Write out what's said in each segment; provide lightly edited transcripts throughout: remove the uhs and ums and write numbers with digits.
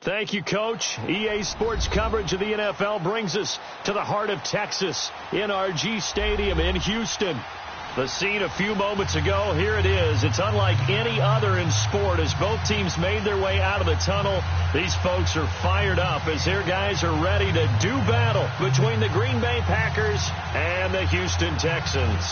Thank you, Coach. EA Sports coverage of the NFL brings us to the heart of Texas, NRG Stadium in Houston. The scene a few moments ago, here it is. It's unlike any other in sport as both teams made their way out of the tunnel. These folks are fired up as their guys are ready to do battle between the Green Bay Packers and the Houston Texans.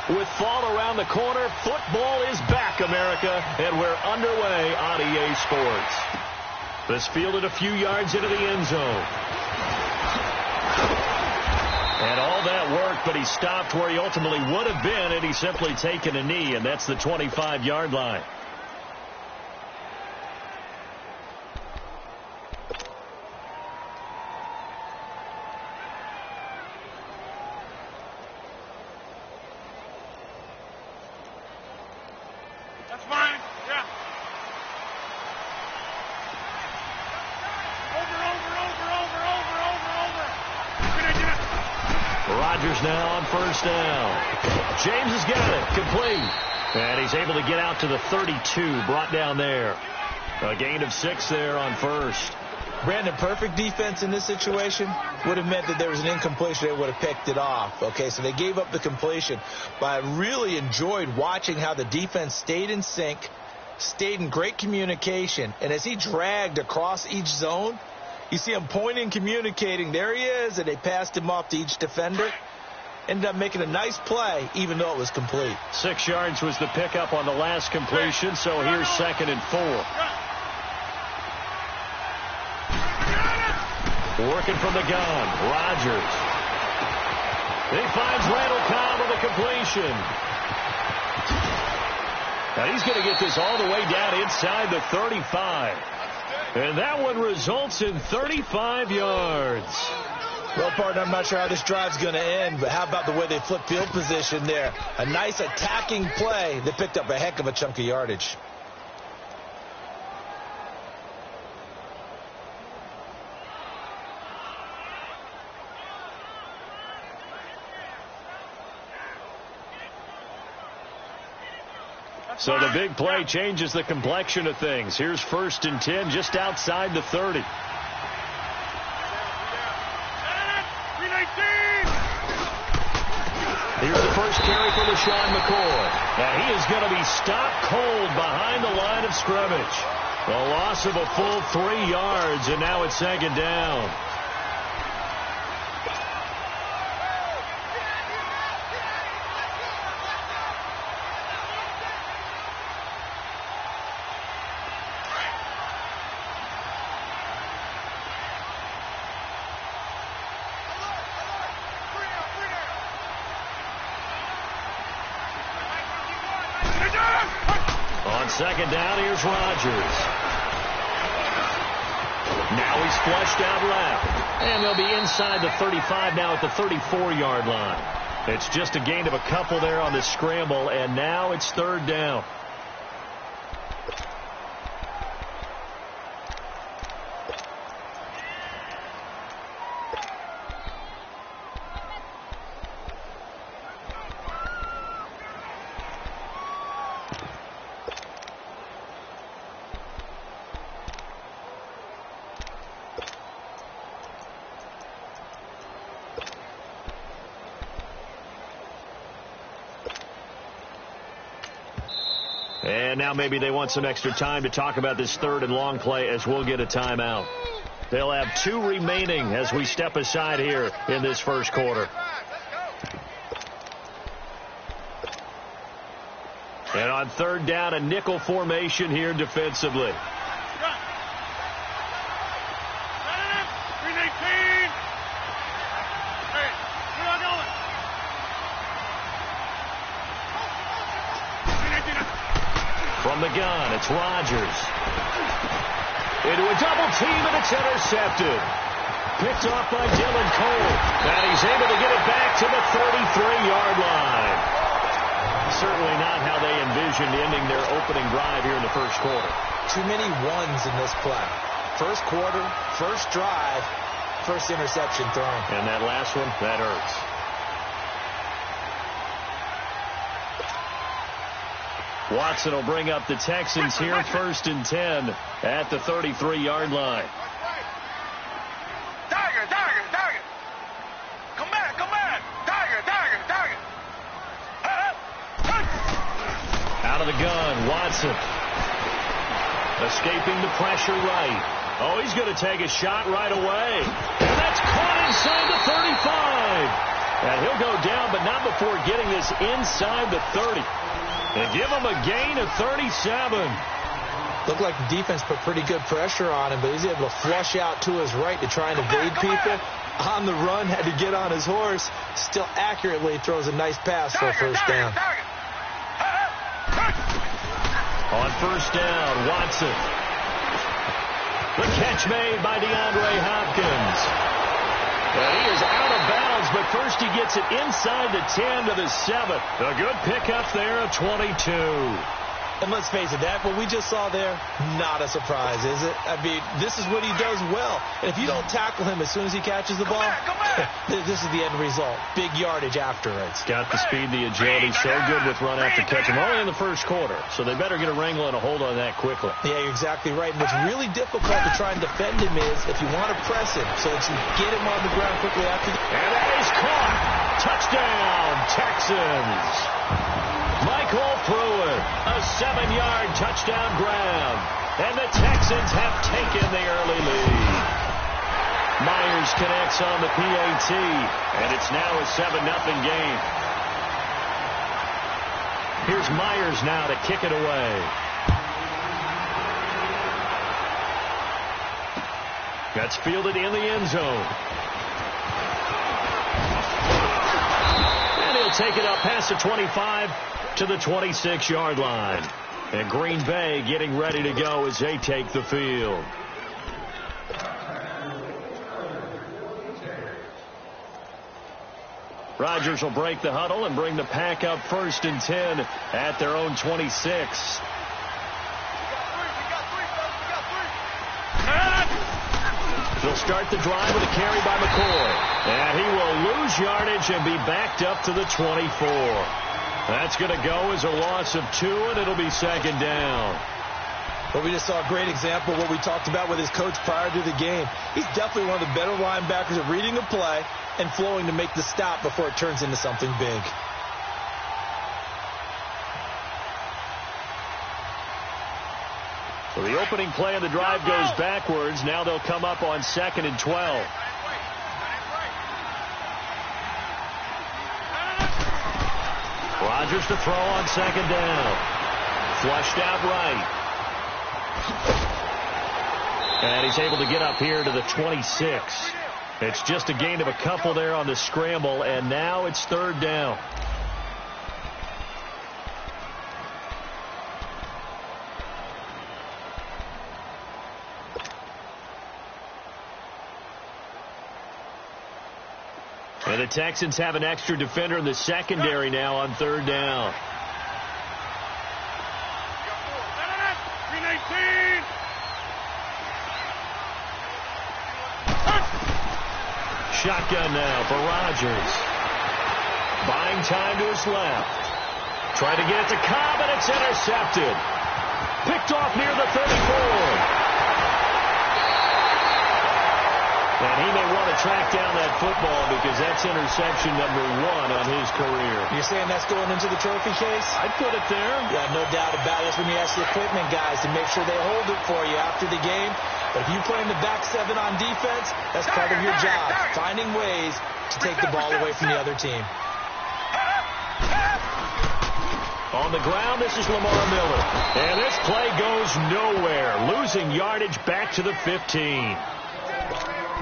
With fall around the corner, football is back, America, and we're underway on EA Sports. This fielded a few yards into the end zone. And all that worked, but he stopped where he ultimately would have been had he simply taken a knee, and that's the 25-yard line. Now on first down. James has got it. Complete. And he's able to get out to the 32. Brought down there. A gain of 6 there on first. Brandon, perfect defense in this situation would have meant that there was an incompletion. They would have picked it off. Okay, so they gave up the completion. But I really enjoyed watching how the defense stayed in sync, stayed in great communication. And as he dragged across each zone, you see him pointing, communicating. There he is, and they passed him off to each defender. Ended up making a nice play, even though it was complete. 6 yards was the pickup on the last completion, so here's 2nd and 4. Working from the gun, Rodgers. He finds Randall Cobb on the completion. Now he's going to get this all the way down inside the 35. And that one results in 35 yards. Well, partner, I'm not sure how this drive's going to end, but how about the way they flip field position there? A nice attacking play that picked up a heck of a chunk of yardage. So the big play changes the complexion of things. Here's 1st and 10 just outside the 30. Here's the first carry for LaShawn McCoy. And he is going to be stopped cold behind the line of scrimmage. The loss of a full 3 yards, and now it's 2nd down. On 2nd down, here's Rodgers. Now he's flushed out left. And they'll be inside the 35 now at the 34-yard line. It's just a gain of a couple there on the scramble, and now it's 3rd down. And now maybe they want some extra time to talk about this 3rd and long play as we'll get a timeout. They'll have 2 remaining as we step aside here in this first quarter. And on 3rd down, a nickel formation here defensively. From the gun, it's Rodgers. Into a double team, and it's intercepted. Picked off by Dylan Cole. And he's able to get it back to the 33-yard line. Certainly not how they envisioned ending their opening drive here in the first quarter. Too many ones in this play. First quarter, first drive, first interception thrown. And that last one, that hurts. Watson will bring up the Texans here, 1st and 10 at the 33-yard line. Tiger. Come back. Tiger. Out of the gun, Watson. Escaping the pressure right. Oh, he's going to take a shot right away. And that's caught inside the 35. And he'll go down, but not before getting this inside the 30. They give him a gain of 37. Looked like the defense put pretty good pressure on him, but he's able to flush out to his right to try and evade people. On the run, had to get on his horse. Still accurately throws a nice pass for a first down. On first down, Watson. The catch made by DeAndre Hopkins. And he is out of bounds, but first he gets it inside the 10 to the 7. A good pickup there of 22. And let's face it, that what we just saw there, not a surprise, is it? I mean, this is what he does well. And if you don't tackle him as soon as he catches the ball, this is the end result. Big yardage afterwards. Got the speed, the agility, so good with run after catch. And only in the first quarter, so they better get a wrangle and a hold on that quickly. Yeah, you're exactly right. And what's really difficult to try and defend him is if you want to press him so that you get him on the ground quickly after the... And that is caught. Touchdown, Texans. Michael Pruitt, a 7-yard touchdown grab. And the Texans have taken the early lead. Myers connects on the PAT, and it's now a 7-0 game. Here's Myers now to kick it away. That's fielded in the end zone. And he'll take it up past the 25 to the 26-yard line. And Green Bay getting ready to go as they take the field. Rodgers will break the huddle and bring the pack up 1st and 10 at their own 26. He'll start the drive with a carry by McCoy. And he will lose yardage and be backed up to the 24. That's going to go as a loss of 2, and it'll be 2nd down. Well, we just saw a great example of what we talked about with his coach prior to the game. He's definitely one of the better linebackers at reading a play and flowing to make the stop before it turns into something big. So the opening play of the drive goes backwards. Now they'll come up on 2nd and 12. Rodgers to throw on 2nd down. Flushed out right. And he's able to get up here to the 26. It's just a gain of a couple there on the scramble, and now it's 3rd down. And the Texans have an extra defender in the secondary now on 3rd down. Shotgun now for Rodgers. Buying time to his left. Trying to get it to Cobb, and it's intercepted. Picked off near the 34. And he may want to track down that football because that's interception number 1 on his career. You're saying that's going into the trophy case? I'd put it there. Yeah, no doubt about it. That's when you ask the equipment guys to make sure they hold it for you after the game. But if you play in the back 7 on defense, that's part of your job, finding ways to take the ball away from the other team. On the ground, this is Lamar Miller. And this play goes nowhere, losing yardage back to the 15.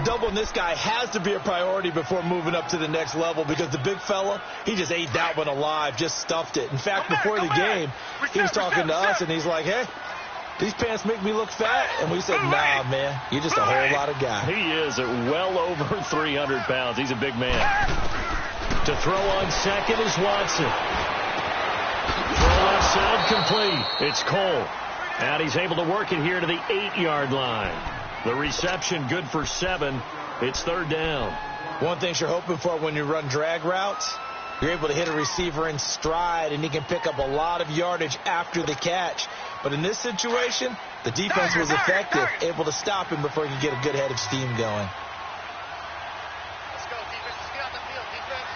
Doubling this guy has to be a priority before moving up to the next level because the big fella, he just ate that one alive, just stuffed it. In fact, before the game, he was talking to us, and he's like, hey, these pants make me look fat. And we said, nah, man, you're just a whole lot of guy. He is at well over 300 pounds. He's a big man. To throw on 2nd is Watson. Throw left side complete. It's Cole. And he's able to work it here to the 8-yard line. The reception good for 7. It's third down. One thing you're hoping for when you run drag routes, you're able to hit a receiver in stride, and he can pick up a lot of yardage after the catch. But in this situation, the defense was effective, able to stop him before he could get a good head of steam going. Let's go, defense. Let's get out the field, defense.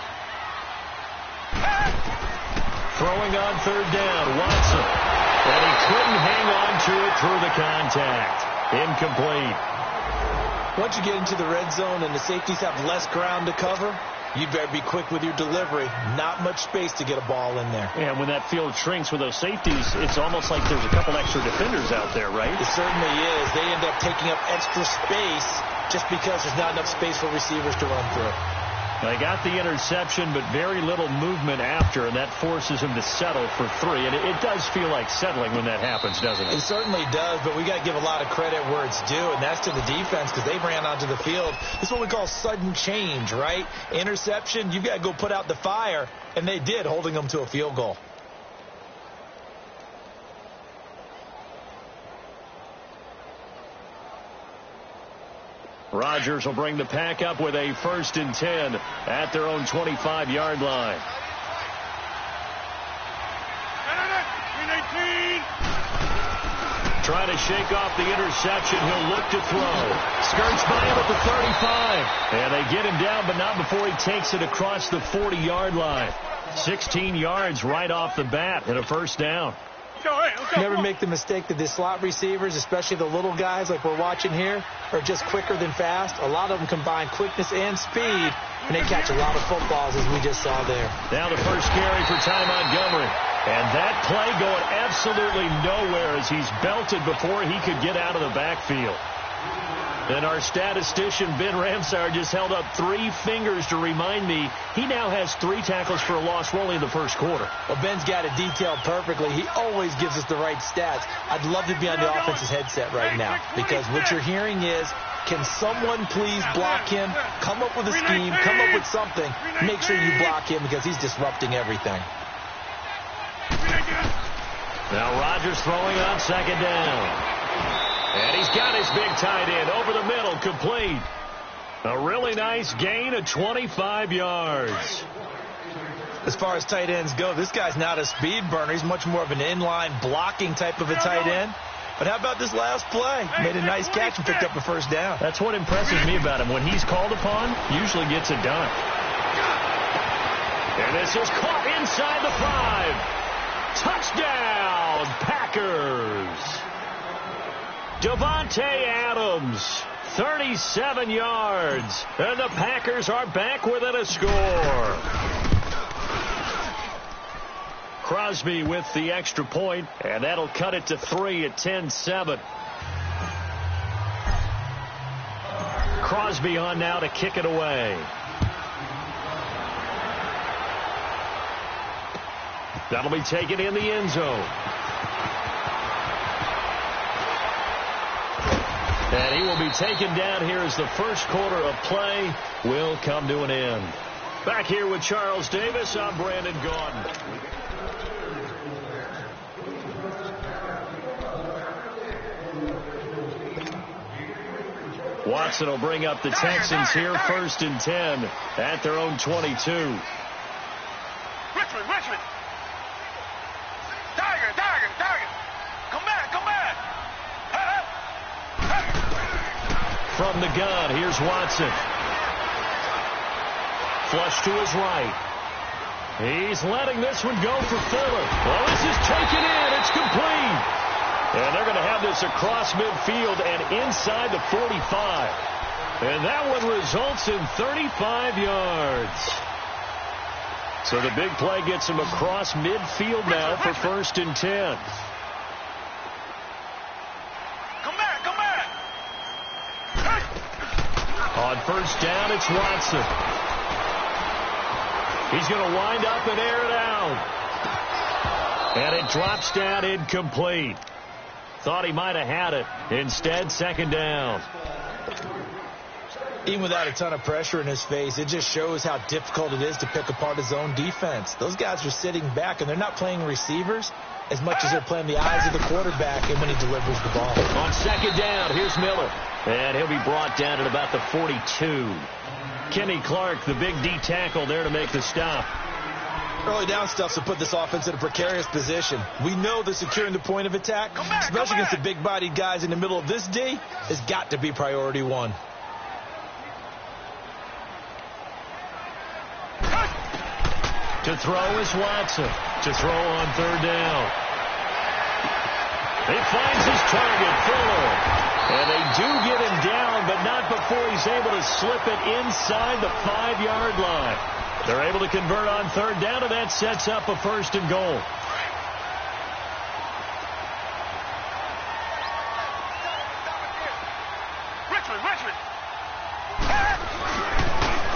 Throwing on third down, Watson. And he couldn't hang on to it through the contact. Incomplete. Once you get into the red zone and the safeties have less ground to cover, you better be quick with your delivery. Not much space to get a ball in there. And when that field shrinks with those safeties, it's almost like there's a couple extra defenders out there, right? It certainly is. They end up taking up extra space just because there's not enough space for receivers to run through. They got the interception, but very little movement after, and that forces him to settle for 3. And it does feel like settling when that happens, doesn't it? It certainly does, but we got to give a lot of credit where it's due, and that's to the defense because they ran onto the field. This is what we call sudden change, right? Interception, you got to go put out the fire, and they did, holding them to a field goal. Rodgers will bring the pack up with a 1st and 10 at their own 25-yard line. Trying to shake off the interception. He'll look to throw. Skirts by him at the 35. And they get him down, but not before he takes it across the 40-yard line. 16 yards right off the bat and a 1st down. Never make the mistake that the slot receivers, especially the little guys like we're watching here, are just quicker than fast. A lot of them combine quickness and speed, and they catch a lot of footballs, as we just saw there. Now the first carry for Ty Montgomery. And that play going absolutely nowhere as he's belted before he could get out of the backfield. And our statistician, Ben Ramsar, just held up 3 fingers to remind me he now has 3 tackles for a loss only in the first quarter. Well, Ben's got it detailed perfectly. He always gives us the right stats. I'd love to be on the offense's headset right now because what you're hearing is, can someone please block him? Come up with a scheme. Come up with something. Make sure you block him because he's disrupting everything. Now Rodgers throwing on 2nd down. And he's got his big tight end over the middle, complete. A really nice gain of 25 yards. As far as tight ends go, this guy's not a speed burner. He's much more of an inline blocking type of a tight end. But how about this last play? Made a nice catch and picked up a 1st down. That's what impresses me about him. When he's called upon, usually gets it done. And this is caught inside the 5. Touchdown, Packers. Devontae Adams, 37 yards. And the Packers are back within a score. Crosby with the extra point, and that'll cut it to 3 at 10-7. Crosby on now to kick it away. That'll be taken in the end zone. And he will be taken down here as the first quarter of play will come to an end. Back here with Charles Davis, I'm Brandon Gaudin. Watson will bring up the Texans here, 1st and 10 at their own 22. Richmond. Tiger. Come back. From the gun, here's Watson. Flush to his right. He's letting this one go for Fuller. Well, this is taken in. It's complete. And they're going to have this across midfield and inside the 45. And that one results in 35 yards. So the big play gets him across midfield now for 1st and 10. On 1st down, it's Watson. He's going to wind up and air it out. And it drops down incomplete. Thought he might have had it. Instead, 2nd down. Even without a ton of pressure in his face, it just shows how difficult it is to pick apart his own defense. Those guys are sitting back, and they're not playing receivers as much as they're playing the eyes of the quarterback and when he delivers the ball. On second down, here's Miller. And he'll be brought down at about the 42. Kenny Clark, the big D tackle there to make the stop. Early down stuff to put this offense in a precarious position. We know that securing the point of attack, especially against the big-bodied guys in the middle of this D, has got to be priority one. To throw is Watson. To throw on third down. He finds his target, Fuller. And they do get him down, but not before he's able to slip it inside the 5-yard line. They're able to convert on third down, and that sets up a first and goal.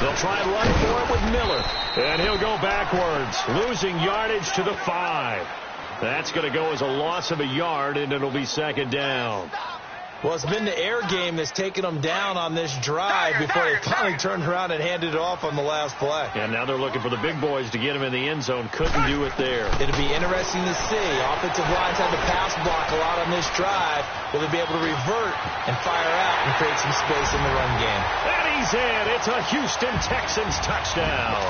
They'll try and run for it with Miller. And he'll go backwards, losing yardage to the 5. That's going to go as a loss of a yard, and it'll be second down. Well, it's been the air game that's taken them down on this drive before they finally turned around and handed it off on the last play. And now they're looking for the big boys to get him in the end zone. Couldn't do it there. It'll be interesting to see. Offensive lines had to pass block a lot on this drive. Will they be able to revert and fire out and create some space in the run game? And he's in. It's a Houston Texans touchdown.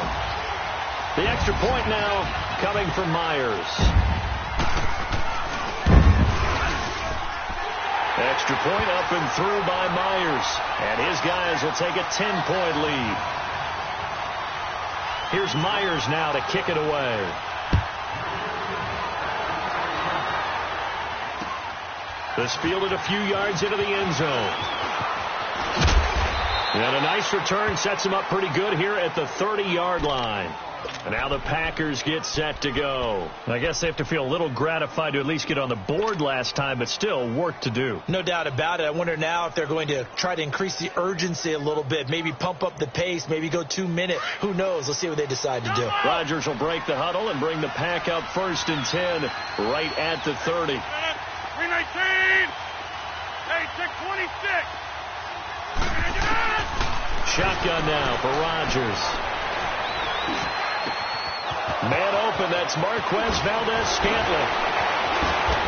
The extra point now coming from Myers. Extra point up and through by Myers. And his guys will take a 10-point lead. Here's Myers now to kick it away. This fielded a few yards into the end zone. And a nice return sets him up pretty good here at the 30-yard line. And now the Packers get set to go. I guess they have to feel a little gratified to at least get on the board last time, but still work to do. No doubt about it. I wonder now if they're going to try to increase the urgency a little bit, maybe pump up the pace, maybe go 2-minute. Who knows? Let's see what they decide to do. Rodgers will break the huddle and bring the Pack up first and 10 right at the 30. 319. Hey, 626. Shotgun now for Rodgers. Man open, that's Marquez Valdez-Scantling.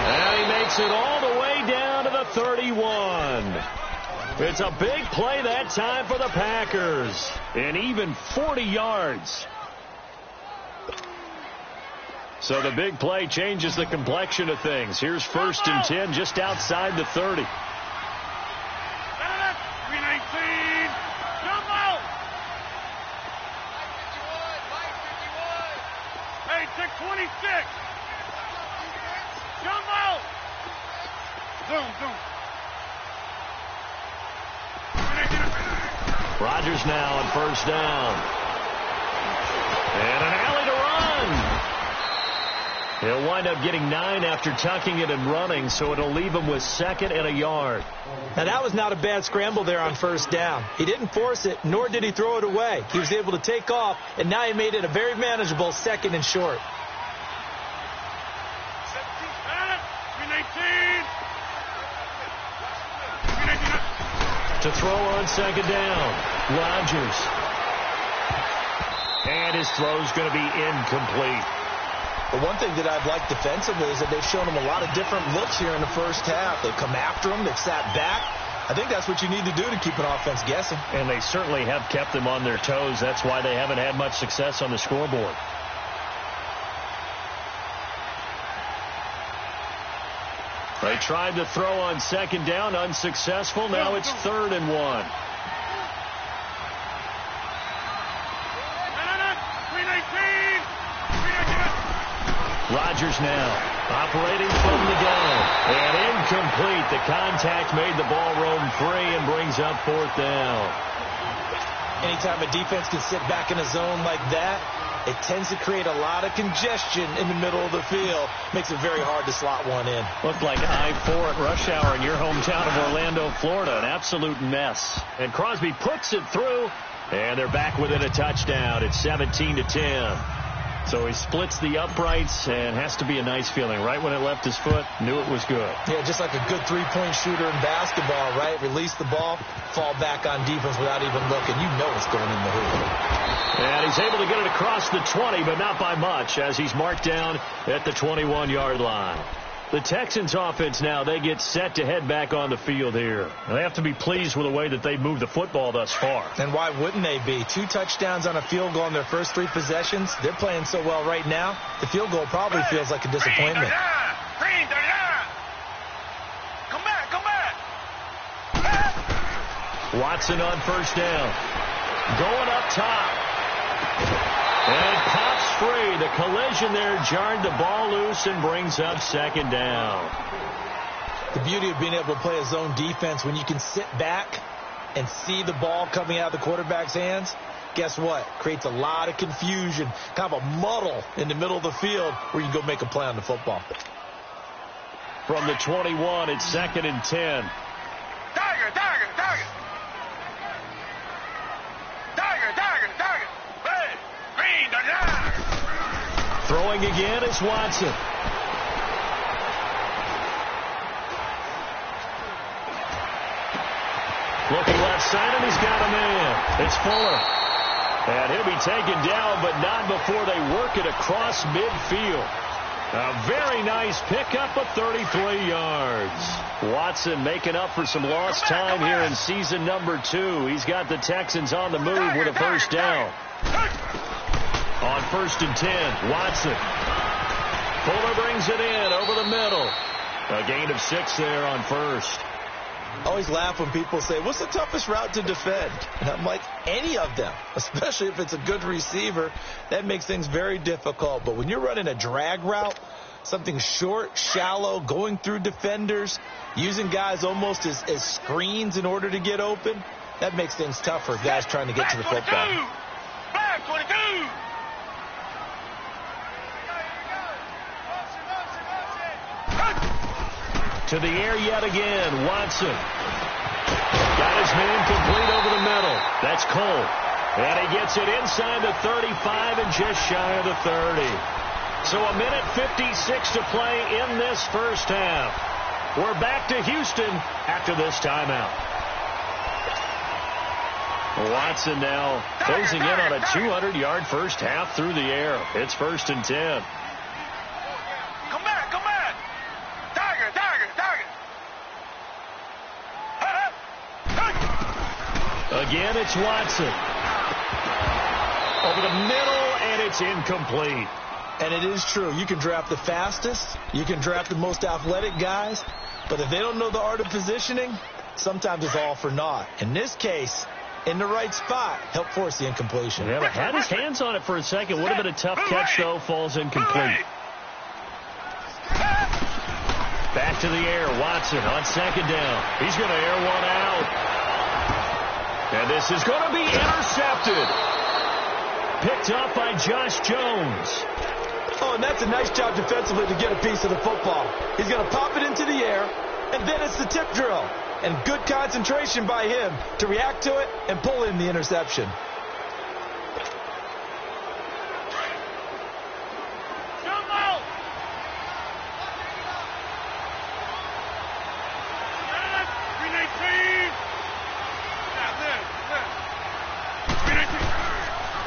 And he makes it all the way down to the 31. It's a big play that time for the Packers. And even 40 yards. So the big play changes the complexion of things. Here's first and 10 just outside the 30. 319. Jump out. 626. Jump out. Zoom. Rodgers now on first down. And an alley to run. He'll wind up getting 9 after tucking it and running, so it'll leave him with second and a yard. Now, that was not a bad scramble there on first down. He didn't force it, nor did he throw it away. He was able to take off, and now he made it a very manageable second and short. 319. To throw on second down, Rodgers. And his throw's going to be incomplete. The one thing that I've liked defensively is that they've shown him a lot of different looks here in the first half. They've come after him. They've sat back. I think that's what you need to do to keep an offense guessing. And they certainly have kept them on their toes. That's why they haven't had much success on the scoreboard. They tried to throw on second down, unsuccessful. Now it's 3rd and 1. Rodgers now operating from the gun. And incomplete. The contact made the ball roam free and brings up 4th down. Anytime a defense can sit back in a zone like that, it tends to create a lot of congestion in the middle of the field. Makes it very hard to slot one in. Looked like I-4 at rush hour in your hometown of Orlando, Florida. An absolute mess. And Crosby puts it through, and they're back within a touchdown. It's 17-10. So he splits the uprights and has to be a nice feeling. Right when it left his foot, knew it was good. Yeah, just like a good three-point shooter in basketball, right? Release the ball, fall back on defense without even looking. You know it's going in the hoop. And he's able to get it across the 20, but not by much, as he's marked down at the 21-yard line. The Texans offense now, they get set to head back on the field here. And they have to be pleased with the way that they've moved the football thus far. And why wouldn't they be? 2 touchdowns on a field goal in their first 3 possessions. They're playing so well right now, the field goal probably feels like a disappointment. Come back. Watson on first down. Going up top. And it pops free. The collision there jarred the ball loose and brings up second down. The beauty of being able to play a zone defense when you can sit back and see the ball coming out of the quarterback's hands, guess what? Creates a lot of confusion, kind of a muddle in the middle of the field where you can go make a play on the football. From the 21, it's 2nd and 10. Tiger. Hey, green, Throwing again is Watson. Looking left side, and he's got a man. It's Fuller. And he'll be taken down, but not before they work it across midfield. A very nice pickup of 33 yards. Watson making up for some lost time here in season number 2. He's got the Texans on the move with a first down. On 1st and 10, Watson. Fuller brings it in over the middle. A gain of 6 there on first. I always laugh when people say, what's the toughest route to defend? And I'm like, any of them, especially if it's a good receiver. That makes things very difficult. But when you're running a drag route, something short, shallow, going through defenders, using guys almost as screens in order to get open, that makes things tough for guys trying to get to the football. Black 22. To the air yet again, Watson. Got his man complete over the middle. That's Cole. And he gets it inside the 35 and just shy of the 30. So a minute 56 to play in this first half. We're back to Houston after this timeout. Watson now closing in on a 200-yard first half through the air. It's 1st and 10. Come back. Tiger. Again, it's Watson. Over the middle, and it's incomplete. And it is true. You can draft the fastest. You can draft the most athletic guys. But if they don't know the art of positioning, sometimes it's all for naught. In this case, in the right spot, help force the incompletion. Yeah, but had his hands on it for a second. Would have been a tough catch, though. Falls incomplete. Back to the air. Watson on 2nd down. He's going to air one out. And this is going to be intercepted. Picked up by Josh Jones. Oh, and that's a nice job defensively to get a piece of the football. He's going to pop it into the air, and then it's the tip drill. And good concentration by him to react to it and pull in the interception.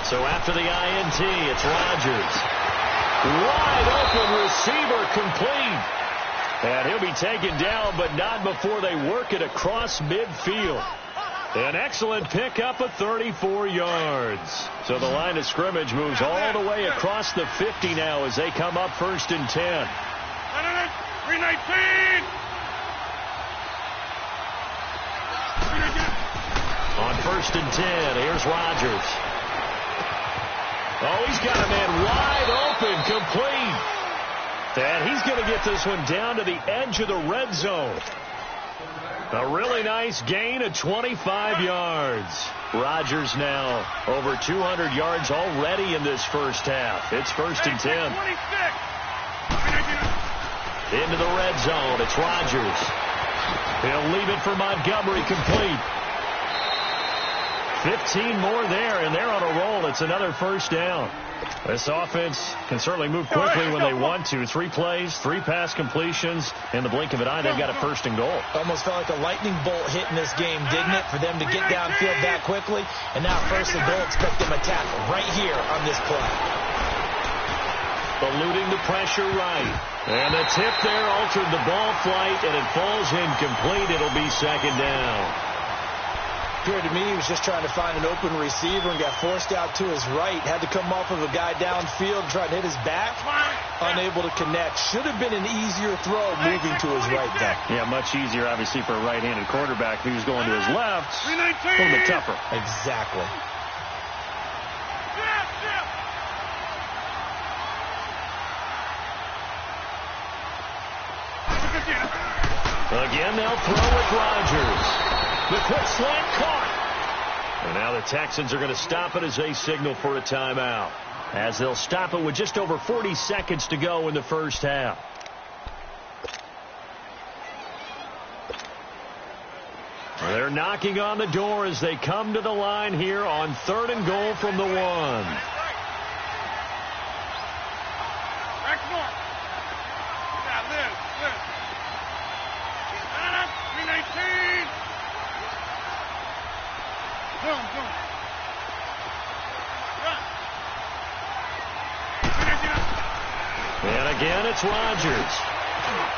So after the INT, it's Rodgers. Wide open receiver complete. And he'll be taken down, but not before they work it across midfield. An excellent pickup of 34 yards. So the line of scrimmage moves all the way across the 50 now as they come up 1st and 10. 319. On 1st and 10, here's Rodgers. Oh, he's got a man wide open, complete. And he's going to get this one down to the edge of the red zone. A really nice gain of 25 yards. Rodgers now over 200 yards already in this first half. It's 1st and 10. Into the red zone. It's Rodgers. He'll leave it for Montgomery, complete. 15 more there, and they're on a roll. It's another first down. This offense can certainly move quickly when they want to. 3 plays, 3 pass completions. In the blink of an eye, they've got a first and goal. Almost felt like a lightning bolt hit in this game, didn't it? For them to get downfield that quickly. And now first and goal, expect them to tackle right here on this play. Eluding the pressure right. And the tip there altered the ball flight, and it falls incomplete. It'll be second down. Appeared to me he was just trying to find an open receiver and got forced out to his right. Had to come off of a guy downfield, try to hit his back. Unable to connect. Should have been an easier throw moving to his right there. Yeah, much easier, obviously, for a right-handed quarterback. If he was going to his left, a little bit tougher. Exactly. Again, they'll throw with Rodgers. The quick slant caught. And now the Texans are going to stop it as they signal for a timeout. As they'll stop it with just over 40 seconds to go in the first half. They're knocking on the door as they come to the line here on 3rd and goal from the 1. And again, it's Rodgers.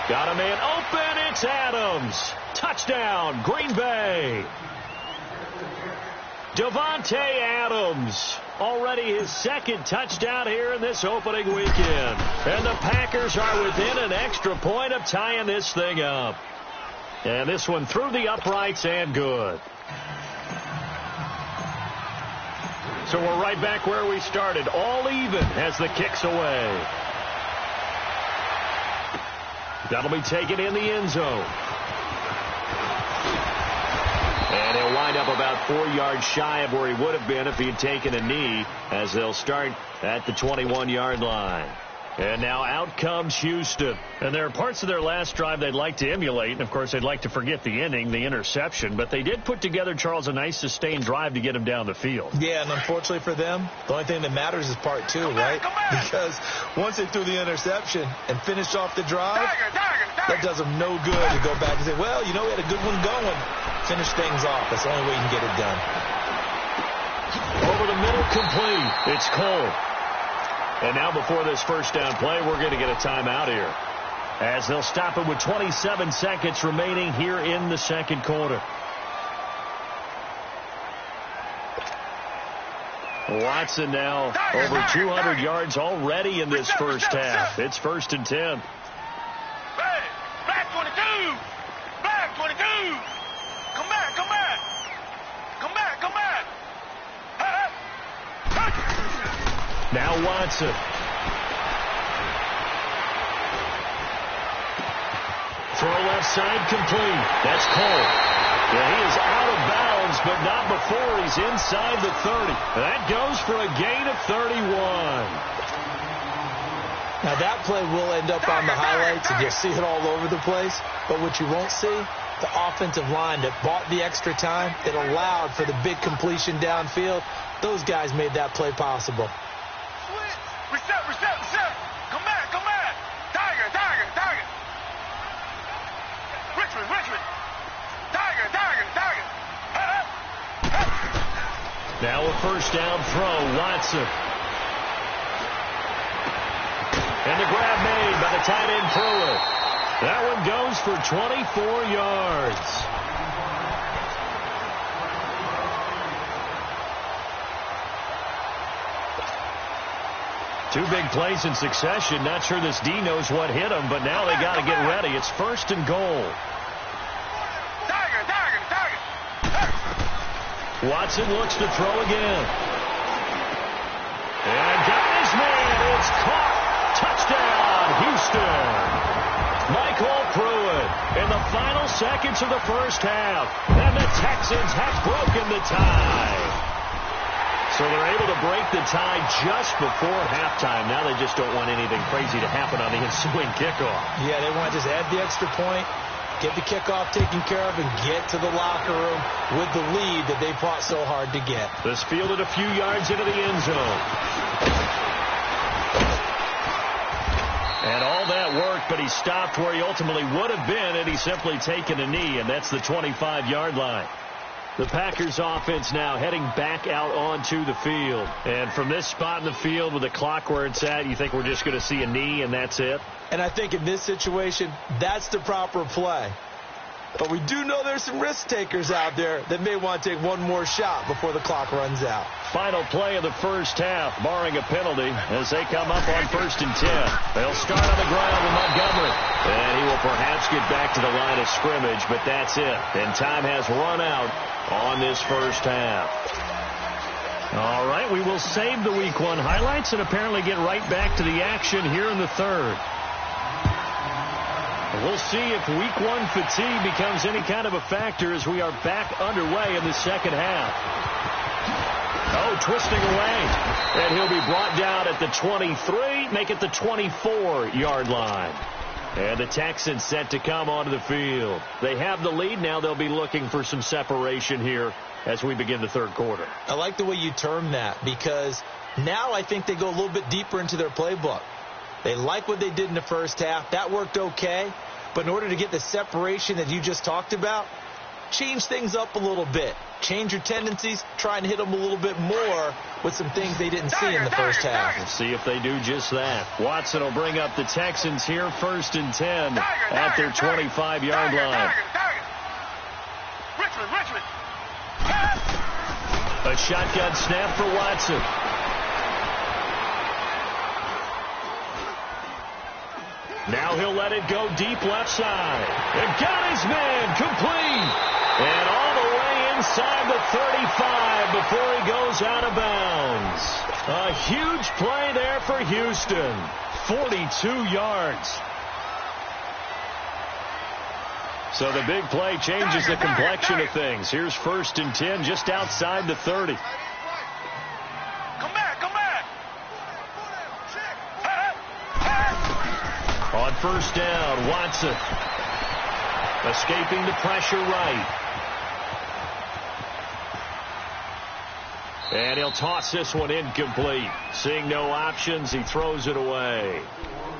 Got a man open. It's Adams. Touchdown, Green Bay. Davante Adams. Already his 2nd touchdown here in this opening weekend. And the Packers are within an extra point of tying this thing up. And this one through the uprights and good. So we're right back where we started. All even as the kick's away. That'll be taken in the end zone. And he'll wind up about 4 yards shy of where he would have been if he had taken a knee, as they'll start at the 21-yard line. And now out comes Houston. And there are parts of their last drive they'd like to emulate. And, of course, they'd like to forget the inning, the interception. But they did put together, Charles, a nice sustained drive to get him down the field. Yeah, and unfortunately for them, the only thing that matters is part 2, right? Because once they threw the interception and finished off the drive, that does them no good to go back and say, well, you know, we had a good one going. Finish things off. That's the only way you can get it done. Over the middle, complete. It's Cole. And now before this first down play, we're going to get a timeout here, as they'll stop it with 27 seconds remaining here in the second quarter. Watson now over 200 yards already in this first half. It's 1st and 10. Back 22. Back 22. Come back. Come back. Come back. Come back. Now Watson. Throw left side complete. That's Cole. Yeah, he is out of bounds, but not before he's inside the 30. That goes for a gain of 31. Now that play will end up on the highlights, and you'll see it all over the place. But what you won't see, the offensive line that bought the extra time, that allowed for the big completion downfield, those guys made that play possible. Reset. Come back. Tiger. Richmond. Tiger. Now a first down throw, Watson. And the grab made by the tight end Pruitt. That one goes for 24 yards. Two big plays in succession. Not sure this D knows what hit him, but now they got to get ready. It's 1st and goal. Tiger. Watson looks to throw again. And got his man. It's caught. Touchdown, Houston. Michael Pruitt in the final seconds of the first half. And the Texans have broken the tie. So they're able to break the tie just before halftime. Now they just don't want anything crazy to happen on the ensuing kickoff. Yeah, they want to just add the extra point get the kickoff taken care of, and get to the locker room with the lead that they fought so hard to get. This fielded a few yards into the end zone. And all that worked, but he stopped where he ultimately would have been had he simply taken a knee, and that's the 25-yard line. The Packers offense now heading back out onto the field. And from this spot in the field with the clock where it's at, you think we're just going to see a knee and that's it? And I think in this situation, that's the proper play. But we do know there's some risk takers out there that may want to take one more shot before the clock runs out. Final play of the first half, barring a penalty, as they come up on 1st and 10. They'll start on the ground with Montgomery. And he will perhaps get back to the line of scrimmage, but that's it. And time has run out on this first half. All right, we will save the Week 1 highlights and apparently get right back to the action here in the third. We'll see if Week 1 fatigue becomes any kind of a factor as we are back underway in the second half. Oh, twisting away. And he'll be brought down at the 23, make it the 24-yard line. And the Texans set to come onto the field. They have the lead. Now they'll be looking for some separation here as we begin the third quarter. I like the way you term that, because now I think they go a little bit deeper into their playbook. They like what they did in the first half. That worked okay. But in order to get the separation that you just talked about, change things up a little bit. Change your tendencies. Try and hit them a little bit more with some things they didn't see in the first half. We'll see if they do just that. Watson will bring up the Texans here, 1st and 10 at their 25-yard line. Richmond. A shotgun snap for Watson. Now he'll let it go deep left side. And got his man complete. And all the way inside the 35 before he goes out of bounds. A huge play there for Houston. 42 yards. So the big play changes the complexion of things. Here's 1st and 10 just outside the 30. Come back. On 1st down, Watson escaping the pressure right. And he'll toss this one incomplete. Seeing no options, he throws it away.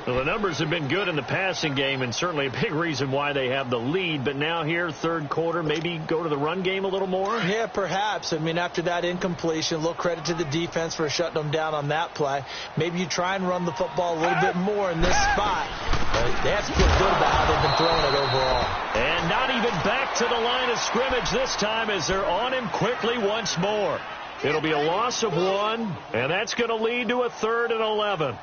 Well, the numbers have been good in the passing game, and certainly a big reason why they have the lead. But now here, third quarter, maybe go to the run game a little more? Yeah, perhaps. I mean, after that incompletion, a little credit to the defense for shutting them down on that play. Maybe you try and run the football a little bit more in this spot. But they have to feel good about how they've been throwing it overall. And not even back to the line of scrimmage this time as they're on him quickly once more. It'll be a loss of 1, and that's going to lead to a 3rd and 11.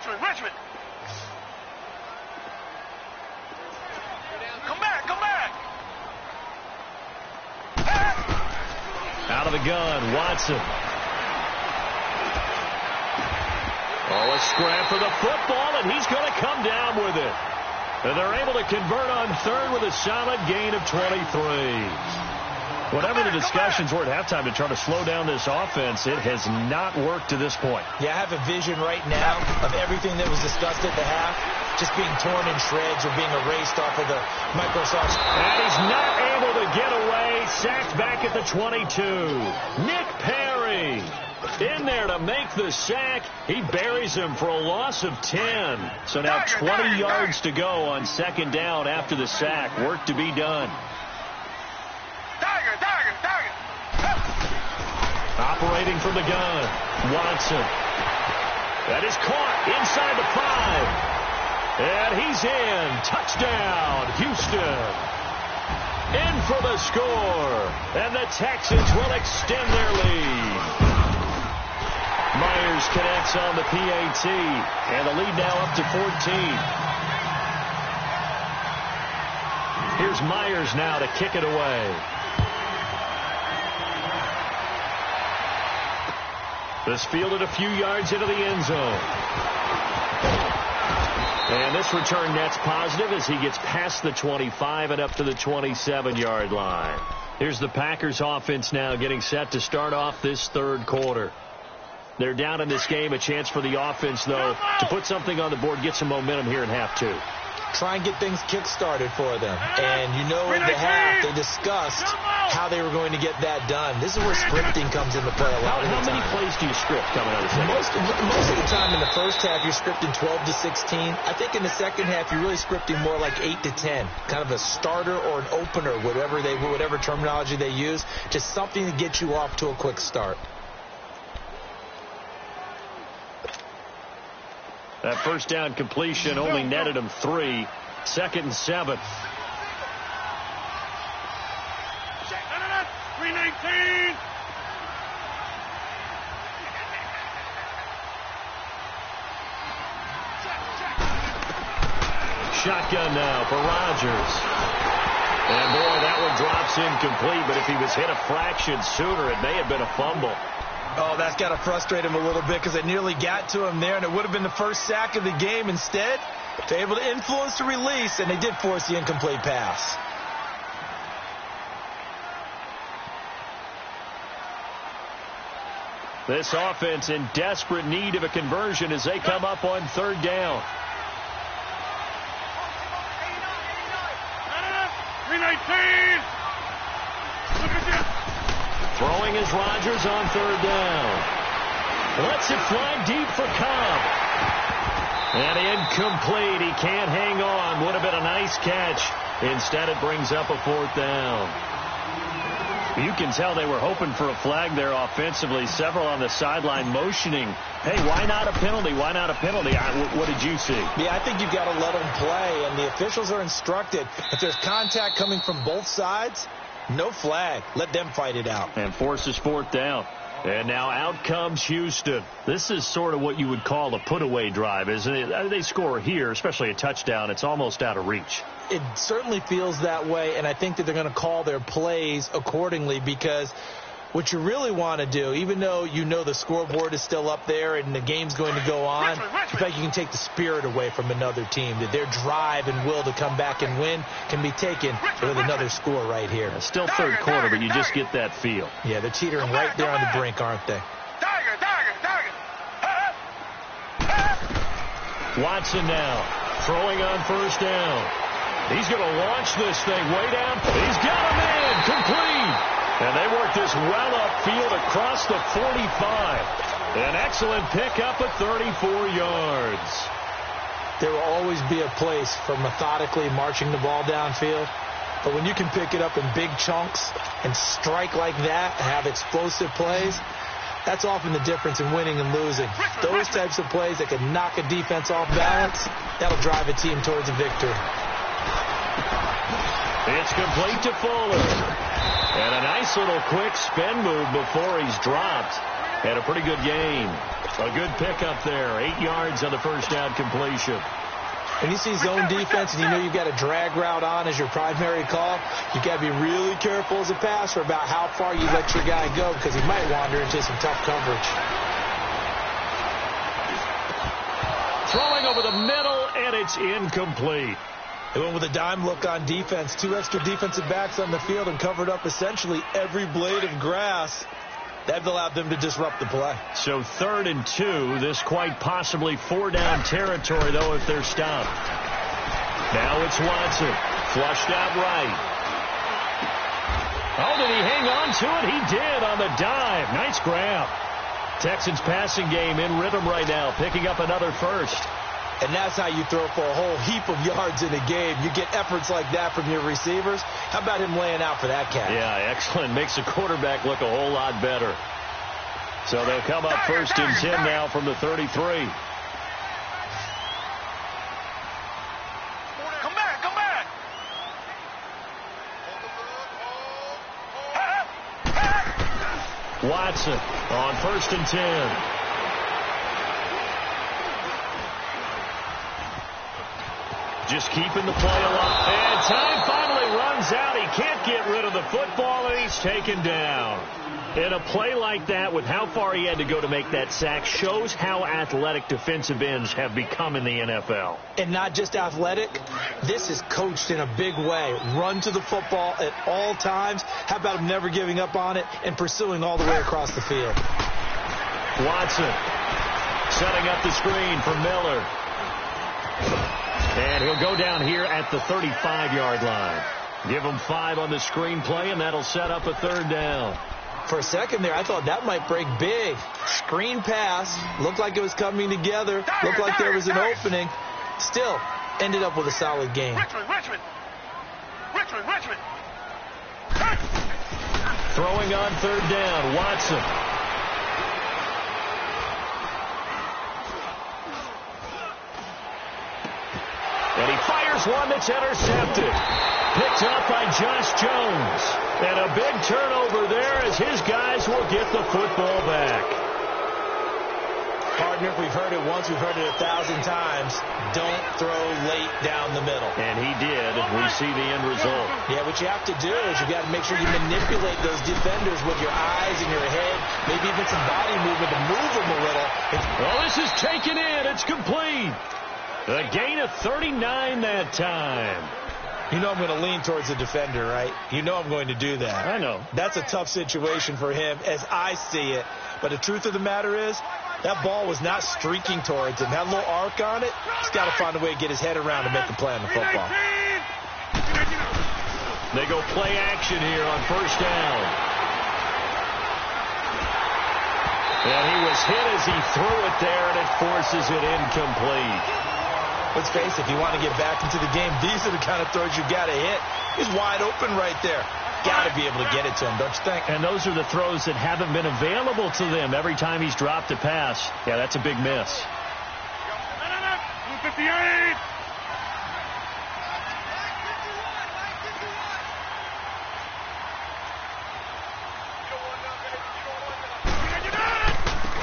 Richmond. Come back. Out of the gun, Watson. Oh, a scrap for the football, and he's going to come down with it. And they're able to convert on 3rd with a solid gain of 23. Whatever the discussions were at halftime to try to slow down this offense, it has not worked to this point. Yeah, I have a vision right now of everything that was discussed at the half just being torn in shreds or being erased off of the Microsoft. And he's not able to get away. Sacked back at the 22. Nick Perry in there to make the sack. He buries him for a loss of 10. So now 20 yards to go on 2nd down after the sack. Work to be done. Operating from the gun, Watson. That is caught inside the 5. And he's in. Touchdown, Houston. In for the score. And the Texans will extend their lead. Myers connects on the PAT. And the lead now up to 14. Here's Myers now to kick it away. This fielded a few yards into the end zone. And this return net's positive as he gets past the 25 and up to the 27-yard line. Here's the Packers offense now getting set to start off this third quarter. They're down in this game. A chance for the offense, though, to put something on the board, get some momentum here in half two. Try and get things kick-started for them. And you know in the half they discussed how they were going to get that done. This is where scripting comes into play a lot of the time. How many plays do you script coming out of the second? Most of the time in the first half you're scripting 12 to 16. I think in the second half you're really scripting more like 8 to 10. Kind of a starter or an opener, whatever terminology they use. Just something to get you off to a quick start. That first down completion only netted him 3. 2nd and 7. 319. Shotgun now for Rodgers. And boy, that one drops incomplete, but if he was hit a fraction sooner, it may have been a fumble. Oh, that's got to frustrate him a little bit because it nearly got to him there, and it would have been the first sack of the game. Instead, they're able to influence the release, and they did force the incomplete pass. This offense in desperate need of a conversion as they come up on 3rd down. 319. Look at this. Throwing is Rodgers on 3rd down. Lets it fly deep for Cobb. And incomplete. He can't hang on. Would have been a nice catch. Instead, it brings up a 4th down. You can tell they were hoping for a flag there offensively. Several on the sideline motioning, hey, why not a penalty? Why not a penalty? What did you see? Yeah, I think you've got to let them play, and the officials are instructed. If there's contact coming from both sides, no flag. Let them fight it out. And forces 4th down. And now out comes Houston. This is sort of what you would call a put-away drive, isn't it? They score here, especially a touchdown. It's almost out of reach. It certainly feels that way, and I think that they're going to call their plays accordingly because what you really want to do, even though you know the scoreboard is still up there and the game's going to go on, in fact, you can take the spirit away from another team, that their drive and will to come back and win can be taken with another score right here. Yeah, still 3rd quarter, but you just get that feel. Yeah, they're teetering right there on the brink, aren't they? Watson now throwing on 1st down. He's going to launch this thing way down. He's got a man complete. And they work this well upfield across the 45. An excellent pickup at 34 yards. There will always be a place for methodically marching the ball downfield. But when you can pick it up in big chunks and strike like that and have explosive plays, that's often the difference in winning and losing. Those types of plays that can knock a defense off balance, that'll drive a team towards a victory. It's complete to Fuller. And a nice little quick spin move before he's dropped. Had a pretty good game. A good pickup there. 8 yards on the 1st down completion. When you see zone defense and you know you've got a drag route on as your primary call, you've got to be really careful as a passer about how far you let your guy go because he might wander into some tough coverage. Throwing over the middle, and it's incomplete. They went with a dime look on defense. 2 extra defensive backs on the field and covered up essentially every blade of grass. That allowed them to disrupt the play. So 3rd and 2. This quite possibly 4-down territory, though, if they're stopped. Now it's Watson. Flushed out right. Oh, did he hang on to it? He did on the dive. Nice grab. Texans passing game in rhythm right now, picking up another first. And that's how you throw for a whole heap of yards in a game. You get efforts like that from your receivers. How about him laying out for that catch? Yeah, excellent. Makes the quarterback look a whole lot better. So they'll come up 1st and 10 now from the 33. Come back, come back. Watson on 1st and 10. Just keeping the play alive. And time finally runs out. He can't get rid of the football, and he's taken down. In a play like that, with how far he had to go to make that sack, shows how athletic defensive ends have become in the NFL. And not just athletic. This is coached in a big way. Run to the football at all times. How about him never giving up on it and pursuing all the way across the field? Watson setting up the screen for Miller. And he'll go down here at the 35-yard line. Give him 5 on the screenplay, and that'll set up a 3rd down. For a second there, I thought that might break big. Screen pass. Looked like it was coming together. Looked like there was an opening. Still, ended up with a solid game. Richmond. Throwing on 3rd down, Watson. And he fires one that's intercepted. Picked up by Josh Jones. And a big turnover there as his guys will get the football back. Partner, we've heard it once, we've heard it 1,000 times. Don't throw late down the middle. And he did. We see the end result. Yeah, what you have to do is you've got to make sure you manipulate those defenders with your eyes and your head, maybe even some body movement to move them a little. Well, this is taken in. It's complete. A gain of 39 that time. You know I'm going to lean towards the defender, right? You know I'm going to do that. I know. That's a tough situation for him as I see it. But the truth of the matter is, that ball was not streaking towards him. That little arc on it, he's got to find a way to get his head around and make a play on the football. They go play action here on 1st down. And he was hit as he threw it there, and it forces it incomplete. Let's face it, if you want to get back into the game, these are the kind of throws you got to hit. He's wide open right there. Got to be able to get it to him, don't you think? And those are the throws that haven't been available to them every time he's dropped a pass. Yeah, that's a big miss. 58.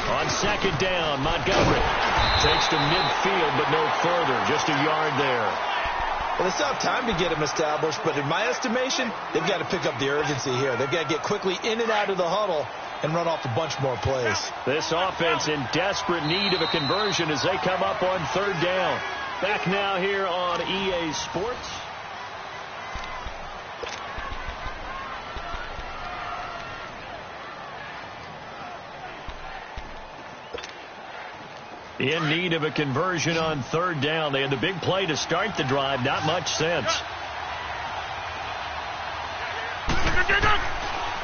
On 2nd down, Montgomery takes to midfield, but no further. Just a yard there. Well, they still have time to get him established, but in my estimation, they've got to pick up the urgency here. They've got to get quickly in and out of the huddle and run off a bunch more plays. This offense in desperate need of a conversion as they come up on 3rd down. Back now here on EA Sports. In need of a conversion on 3rd down. They had the big play to start the drive. Not much sense.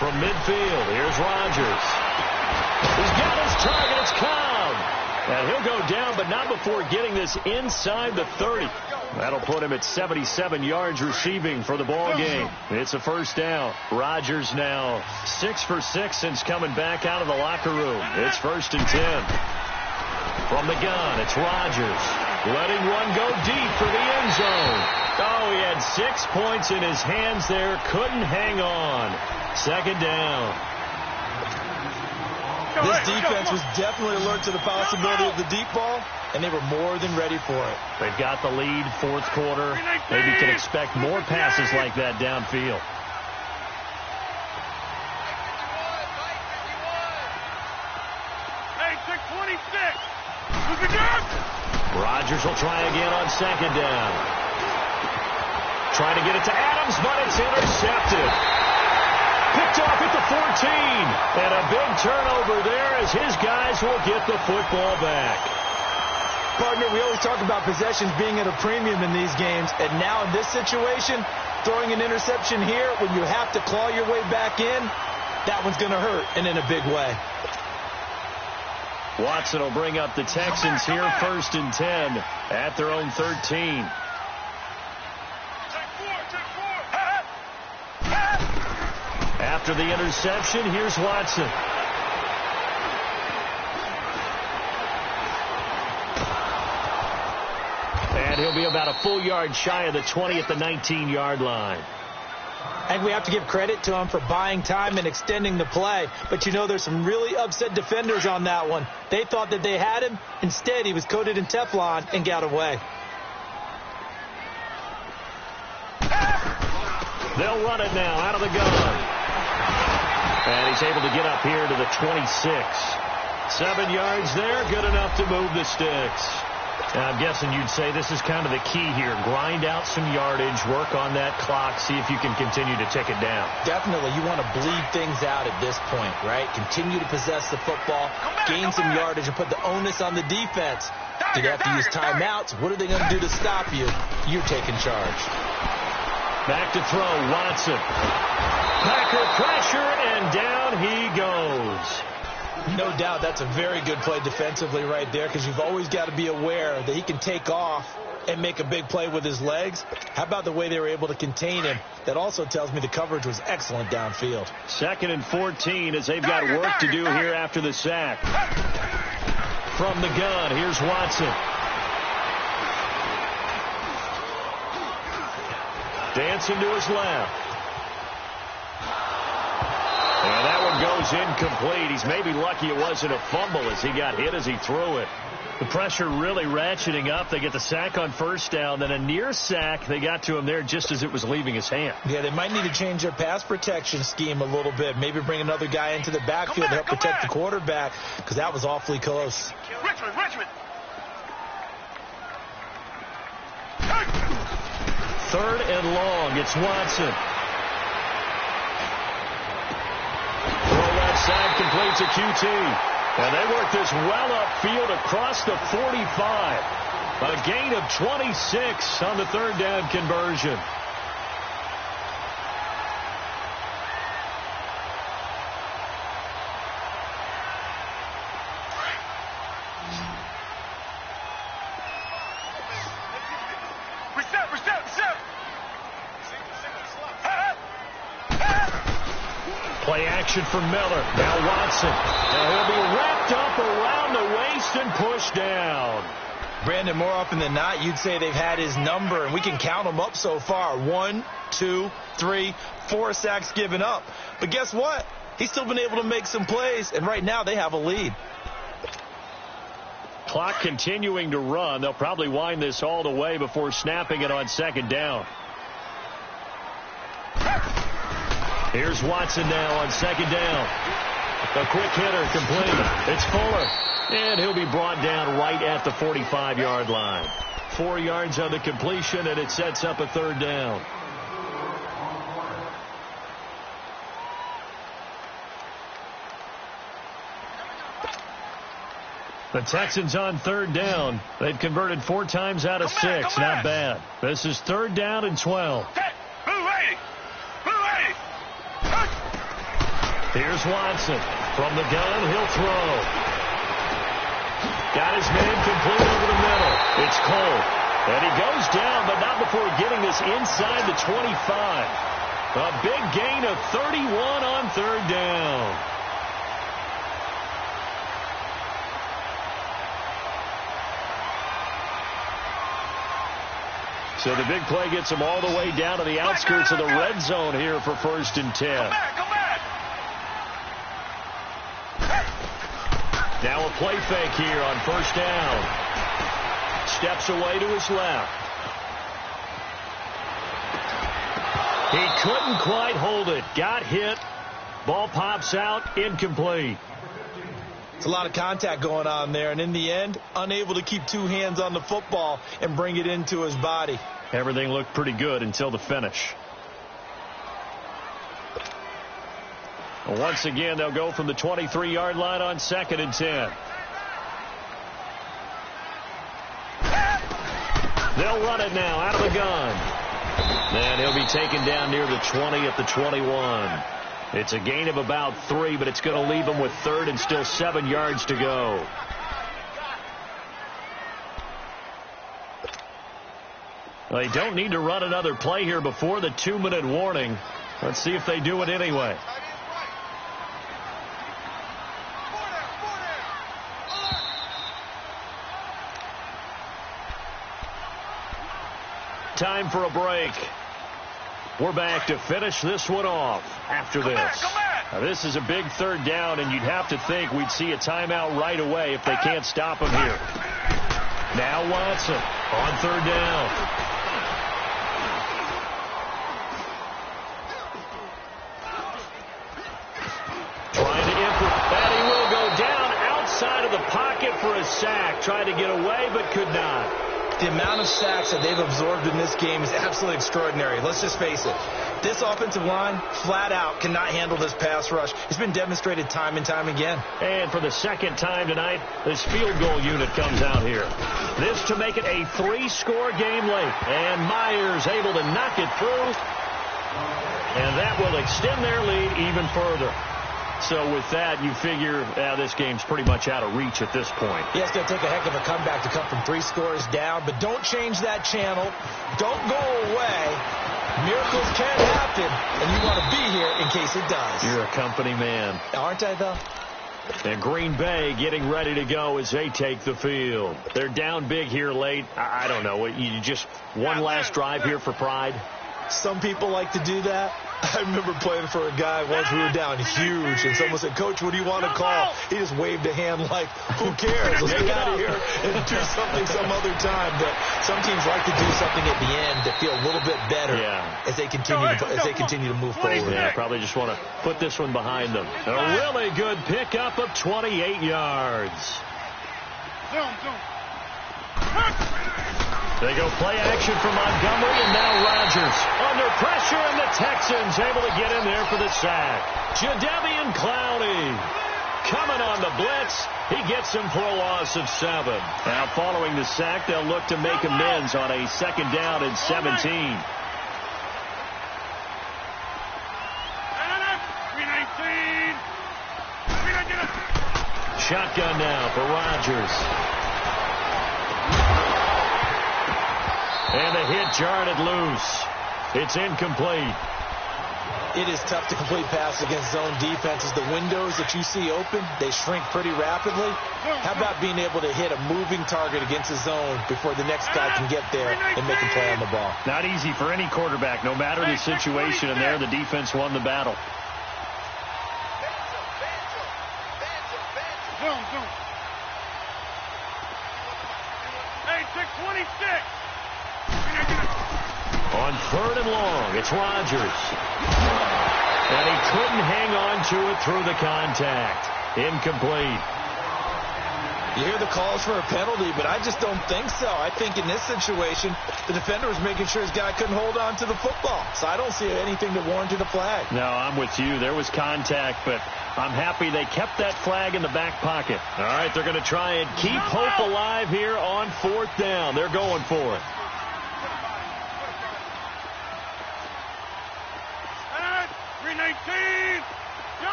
From midfield, here's Rodgers. He's got his target. It's Cobb. And he'll go down, but not before getting this inside the 30. That'll put him at 77 yards receiving for the ball game. It's a 1st down. Rodgers now 6 for 6 since coming back out of the locker room. It's 1st and 10. From the gun, it's Rodgers. Letting one go deep for the end zone. Oh, he had 6 points in his hands there. Couldn't hang on. 2nd down. This defense was definitely alert to the possibility of the deep ball, and they were more than ready for it. They've got the lead, 4th quarter. Maybe can expect more passes like that downfield. Rodgers will try again on 2nd down. Trying to get it to Adams, but it's intercepted. Picked off at the 14. And a big turnover there as his guys will get the football back. Partner, we always talk about possessions being at a premium in these games. And now in this situation, throwing an interception here when you have to claw your way back in, that one's going to hurt, and in a big way. Watson will bring up the Texans here 1st and 10 at their own 13. After the interception, here's Watson. And he'll be about a full yard shy of the 20 at the 19-yard line. And we have to give credit to him for buying time and extending the play. But, you know, there's some really upset defenders on that one. They thought that they had him. Instead, he was coated in Teflon and got away. They'll run it now out of the gun. And he's able to get up here to the 26. 7 yards there, good enough to move the sticks. I'm guessing you'd say this is kind of the key here. Grind out some yardage, work on that clock, see if you can continue to tick it down. Definitely. You want to bleed things out at this point, right? Continue to possess the football, gain some yardage, and put the onus on the defense. Do they have to use timeouts? What are they going to do to stop you? You're taking charge. Back to throw, Watson. Packer pressure, and down he goes. No doubt that's a very good play defensively right there, because you've always got to be aware that he can take off and make a big play with his legs. How about the way they were able to contain him? That also tells me the coverage was excellent downfield. 2nd and 14 as they've got work to do here after the sack. From the gun, here's Watson. Dancing to his left. And that one goes incomplete. He's maybe lucky it wasn't a fumble as he got hit as he threw it. The pressure really ratcheting up. They get the sack on first down, then a near sack. They got to him there just as it was leaving his hand. Yeah, they might need to change their pass protection scheme a little bit. Maybe bring another guy into the backfield to help protect the quarterback, because that was awfully close. Richmond. 3rd and long. It's Watson. Side completes a QT. And they work this well upfield across the 45. A gain of 26 on the 3rd down conversion. Reset. Play action from Miller. Now Watson. And he'll be wrapped up around the waist and pushed down. Brandon, more often than not, you'd say they've had his number, and we can count them up so far. 1, 2, 3, 4 sacks given up. But guess what? He's still been able to make some plays, and right now they have a lead. Clock continuing to run. They'll probably wind this all the way before snapping it on 2nd down. Here's Watson now on 2nd down. A quick hitter complete. It's Fuller. And he'll be brought down right at the 45-yard line. 4 yards on the completion, and it sets up a 3rd down. The Texans on 3rd down. They've converted 4 times out of 6. Not bad. This is 3rd down and 12. Here's Watson. From the gun, he'll throw. Got his man complete over the middle. It's Cole. And he goes down, but not before getting this inside the 25. A big gain of 31 on 3rd down. So the big play gets him all the way down to the outskirts of the red zone here for 1st and 10. Come back. Now a play fake here on 1st down. Steps away to his left. He couldn't quite hold it. Got hit. Ball pops out. Incomplete. It's a lot of contact going on there, and in the end, unable to keep 2 hands on the football and bring it into his body. Everything looked pretty good until the finish. Once again, they'll go from the 23-yard line on 2nd and 10. They'll run it now out of the gun. And he'll be taken down near the 20 at the 21. It's a gain of about 3, but it's going to leave him with 3rd and still 7 yards to go. Well, they don't need to run another play here before the 2-minute warning. Let's see if they do it anyway. Time for a break. We're back to finish this one off after this. Now, this is a big 3rd down, and you'd have to think we'd see a timeout right away if they can't stop him here. Now Watson on 3rd down. Trying to implement, and he will go down outside into the pocket for a sack. Tried to get away, but could not. The amount of sacks that they've absorbed in this game is absolutely extraordinary. Let's just face it. This offensive line, flat out, cannot handle this pass rush. It's been demonstrated time and time again. And for the second time tonight, this field goal unit comes out here. This to make it a 3-score game late. And Myers able to knock it through. And that will extend their lead even further. So with that, you figure this game's pretty much out of reach at this point. Yeah, it's going to take a heck of a comeback to come from 3 scores down. But don't change that channel. Don't go away. Miracles can happen, and you want to be here in case it does. You're a company man. Aren't I, though? And Green Bay getting ready to go as they take the field. They're down big here late. I don't know. You just one last drive here for pride? Some people like to do that. I remember playing for a guy once. We were down huge, and someone said, "Coach, what do you want to call?" He just waved a hand like, "Who cares? Let's get out of here and do something some other time." But some teams like to do something at the end to feel a little bit better as they continue to move forward. Yeah, probably just want to put this one behind them. A really good pickup of 28 yards. They go play action for Montgomery, and now Rodgers under pressure, and the Texans able to get in there for the sack. Jadeveon Clowney coming on the blitz. He gets him for a loss of 7. Now following the sack, they'll look to make amends on a 2nd down and 17. Shotgun now for Rodgers. And the hit jarred it loose. It's incomplete. It is tough to complete passes against zone defenses. The windows that you see open, they shrink pretty rapidly. How about being able to hit a moving target against a zone before the next guy can get there and make a play on the ball? Not easy for any quarterback. No matter the situation in there, the defense won the battle. Hey, 626. On 3rd and long, it's Rodgers. And he couldn't hang on to it through the contact. Incomplete. You hear the calls for a penalty, but I just don't think so. I think in this situation, the defender was making sure his guy couldn't hold on to the football. So I don't see anything that warranted a flag. No, I'm with you. There was contact, but I'm happy they kept that flag in the back pocket. All right, they're going to try and keep hope alive here on 4th down. They're going for it.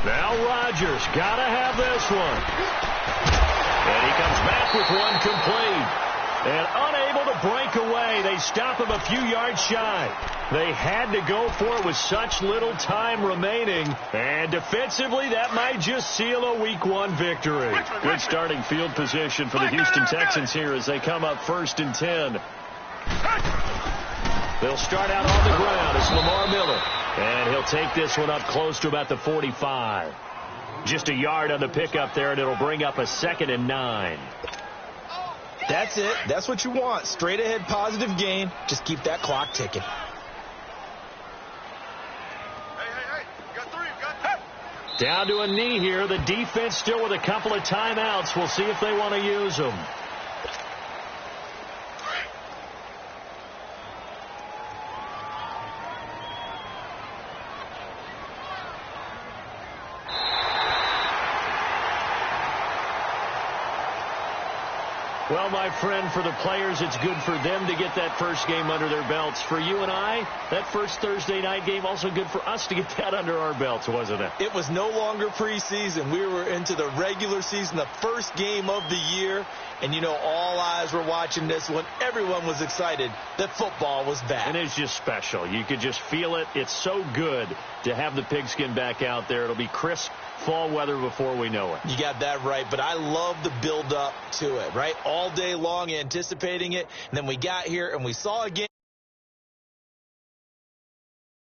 Now Rodgers got to have this one. And he comes back with one complete. And unable to break away. They stop him a few yards shy. They had to go for it with such little time remaining. And defensively, that might just seal a Week 1 victory. Good starting field position for the Houston Texans here as they come up 1st and 10. They'll start out on the ground. It's Lamar Miller. And he'll take this one up close to about the 45. Just a yard on the pickup there, and it'll bring up a 2nd and 9. That's it. That's what you want. Straight ahead positive gain. Just keep that clock ticking. Hey. You got 3. You got 3. Down to a knee here. The defense still with a couple of timeouts. We'll see if they want to use them. Well, my friend, for the players, it's good for them to get that first game under their belts. For you and I, that first Thursday night game, also good for us to get that under our belts, wasn't it? It was no longer preseason. We were into the regular season, the first game of the year. And, you know, all eyes were watching this one. Everyone was excited that football was back. And it's just special. You could just feel it. It's so good to have the pigskin back out there. It'll be crisp fall weather before we know it. You got that right, but I love the build up to it, right? All day long anticipating it, and then we got here and we saw a game.